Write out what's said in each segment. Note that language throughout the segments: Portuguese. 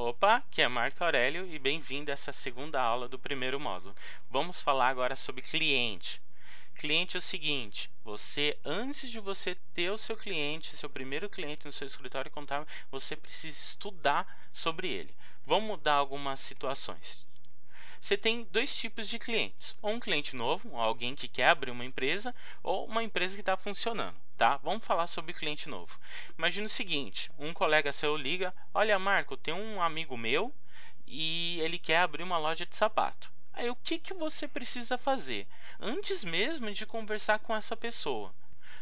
Opa, aqui é Marco Aurélio e bem-vindo a essa segunda aula do primeiro módulo. Vamos falar agora sobre cliente. Cliente é o seguinte, antes de você ter o seu cliente, seu primeiro cliente no seu escritório contábil, você precisa estudar sobre ele. Vamos dar algumas situações. Você tem dois tipos de clientes, ou um cliente novo, alguém que quer abrir uma empresa, ou uma empresa que está funcionando. Tá? Vamos falar sobre cliente novo. Imagina o seguinte, um colega seu liga, olha Marco, tem um amigo meu e ele quer abrir uma loja de sapato. Aí o que você precisa fazer? Antes mesmo de conversar com essa pessoa,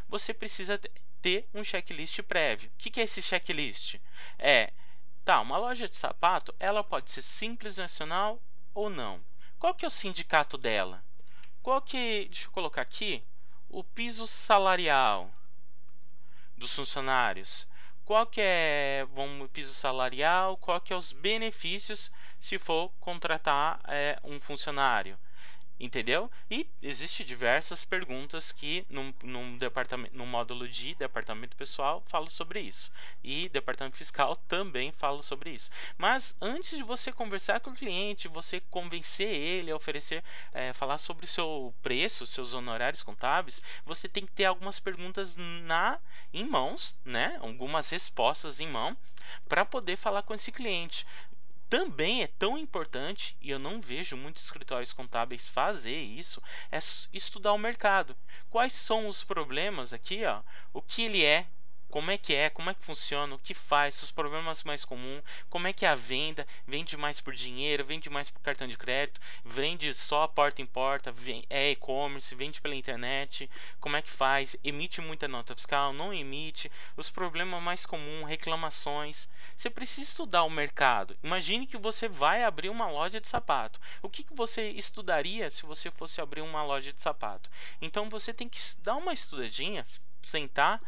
você precisa ter um checklist prévio. O que é esse checklist? Uma loja de sapato, ela pode ser simples nacional ou não. Qual que é o sindicato dela? Deixa eu colocar aqui, o piso salarial dos funcionários. Qual que é o piso salarial? Qual que é os benefícios se for contratar um funcionário? Entendeu? E existem diversas perguntas que no módulo de departamento pessoal falo sobre isso. E departamento fiscal também falo sobre isso. Mas antes de você conversar com o cliente, você convencer ele a oferecer, falar sobre o seu preço, seus honorários contábeis, você tem que ter algumas perguntas em mãos, né? Algumas respostas em mão, para poder falar com esse cliente. Também é tão importante, e eu não vejo muitos escritórios contábeis fazer isso, é estudar o mercado. Quais são os problemas aqui, ó, o que ele como é que funciona, o que faz, os problemas mais comuns, como é que é a venda, vende mais por dinheiro, vende mais por cartão de crédito, vende só porta em porta, é e-commerce, vende pela internet, como é que faz, emite muita nota fiscal, não emite, os problemas mais comuns, reclamações. Você precisa estudar o mercado. Imagine que você vai abrir uma loja de sapato. O que você estudaria se você fosse abrir uma loja de sapato? Então você tem que dar uma estudadinha, sentar,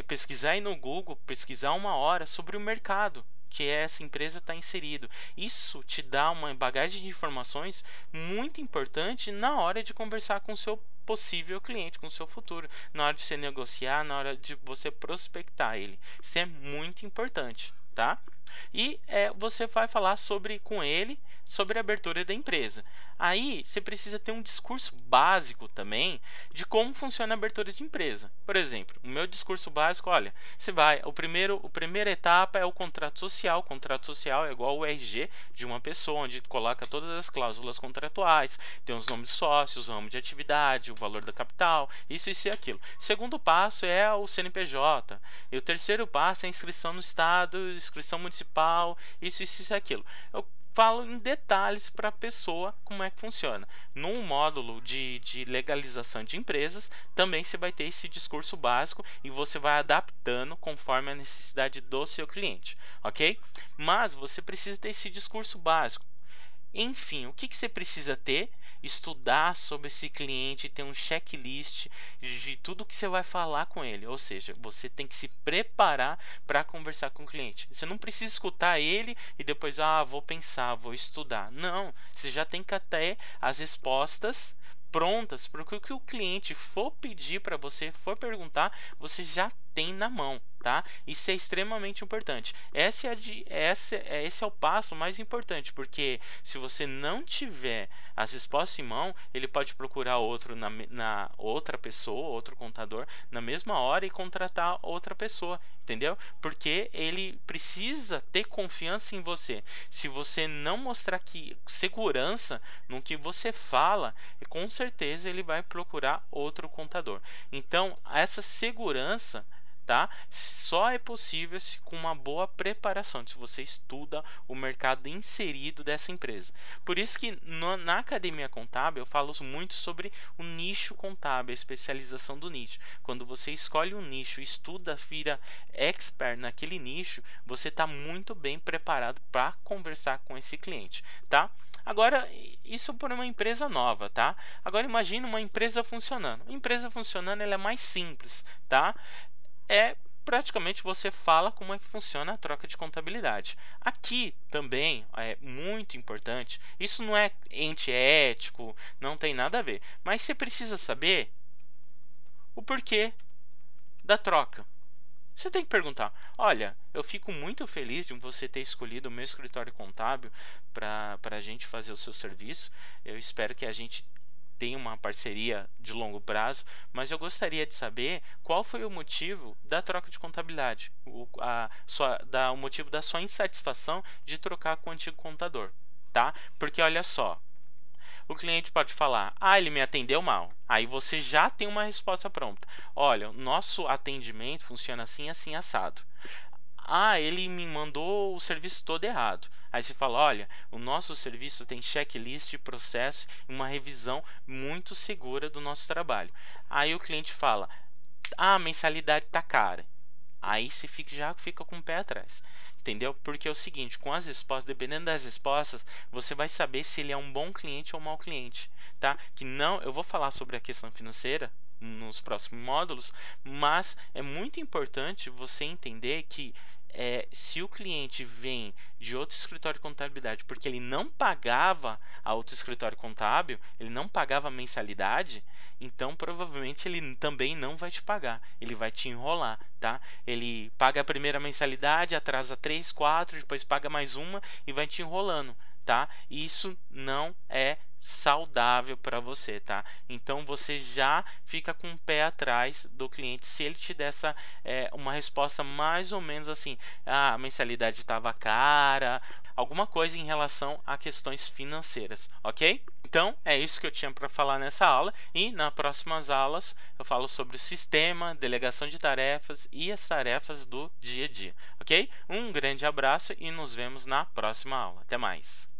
pesquisar aí no Google, pesquisar uma hora sobre o mercado que essa empresa está inserido. Isso te dá uma bagagem de informações muito importante na hora de conversar com o seu possível cliente, com o seu futuro, na hora de você negociar, na hora de você prospectar ele. Isso é muito importante, tá? E você vai falar com ele sobre a abertura da empresa. Aí você precisa ter um discurso básico também de como funciona a abertura de empresa. Por exemplo, o meu discurso básico, olha, a primeira etapa é o contrato social. O contrato social é igual ao RG de uma pessoa, onde coloca todas as cláusulas contratuais, tem os nomes de sócios, o ramo de atividade, o valor da capital, isso e aquilo. Segundo passo é o CNPJ. E o terceiro passo é a inscrição no estado, inscrição municipal, isso e aquilo. Eu falo em detalhes para a pessoa como é que funciona. No módulo de legalização de empresas, também você vai ter esse discurso básico e você vai adaptando conforme a necessidade do seu cliente, ok? Mas você precisa ter esse discurso básico. Enfim, o que você precisa ter? Estudar sobre esse cliente, ter um checklist de tudo que você vai falar com ele. Ou seja, você tem que se preparar para conversar com o cliente. Você não precisa escutar ele e depois, vou pensar, vou estudar. Não, você já tem que ter as respostas prontas, porque o que o cliente for pedir para você, for perguntar, você já tem na mão, tá? Isso é extremamente importante. Esse é o passo mais importante, porque se você não tiver as respostas em mão, ele pode procurar na outra pessoa, outro contador, na mesma hora e contratar outra pessoa, entendeu? Porque ele precisa ter confiança em você. Se você não mostrar segurança no que você fala, com certeza ele vai procurar outro contador. Então, essa segurança, tá? Só é possível com uma boa preparação, se você estuda o mercado inserido dessa empresa. Por isso que na Academia Contábil eu falo muito sobre o nicho contábil, a especialização do nicho. Quando você escolhe um nicho, estuda, vira expert naquele nicho, você está muito bem preparado para conversar com esse cliente, tá? Agora, isso por uma empresa nova, tá? Agora imagine uma empresa funcionando. Uma empresa funcionando, ela é mais simples, tá? Praticamente você fala como é que funciona a troca de contabilidade. Aqui também é muito importante, isso não é antiético, não tem nada a ver, mas você precisa saber o porquê da troca. Você tem que perguntar: olha, eu fico muito feliz de você ter escolhido o meu escritório contábil para a gente fazer o seu serviço. Eu espero que a gente tenha uma parceria de longo prazo, mas eu gostaria de saber qual foi o motivo da troca de contabilidade, o motivo da sua insatisfação de trocar com o antigo contador, tá? Porque olha só, o cliente pode falar: ah, ele me atendeu mal. Aí você já tem uma resposta pronta. Olha, o nosso atendimento funciona assim, assim, assado. Ah, ele me mandou o serviço todo errado. Aí você fala: olha, o nosso serviço tem checklist de processo e uma revisão muito segura do nosso trabalho. Aí o cliente fala: ah, a mensalidade está cara. Aí você já fica com o pé atrás. Entendeu? Porque é o seguinte, com as respostas, dependendo das respostas, você vai saber se ele é um bom cliente ou um mau cliente, tá? Que não, eu vou falar sobre a questão financeira nos próximos módulos, mas é muito importante você entender que se o cliente vem de outro escritório de contabilidade porque ele não pagava a outro escritório contábil, ele não pagava a mensalidade, então provavelmente ele também não vai te pagar, ele vai te enrolar, tá? Ele paga a primeira mensalidade, atrasa 3, 4, depois paga mais uma e vai te enrolando, tá? Isso não é saudável para você, tá? Então você já fica com o pé atrás do cliente se ele te der uma resposta mais ou menos assim: ah, a mensalidade estava cara, alguma coisa em relação a questões financeiras, ok? Então é isso que eu tinha para falar nessa aula, e nas próximas aulas eu falo sobre o sistema, delegação de tarefas e as tarefas do dia a dia, ok? Um grande abraço e nos vemos na próxima aula. Até mais!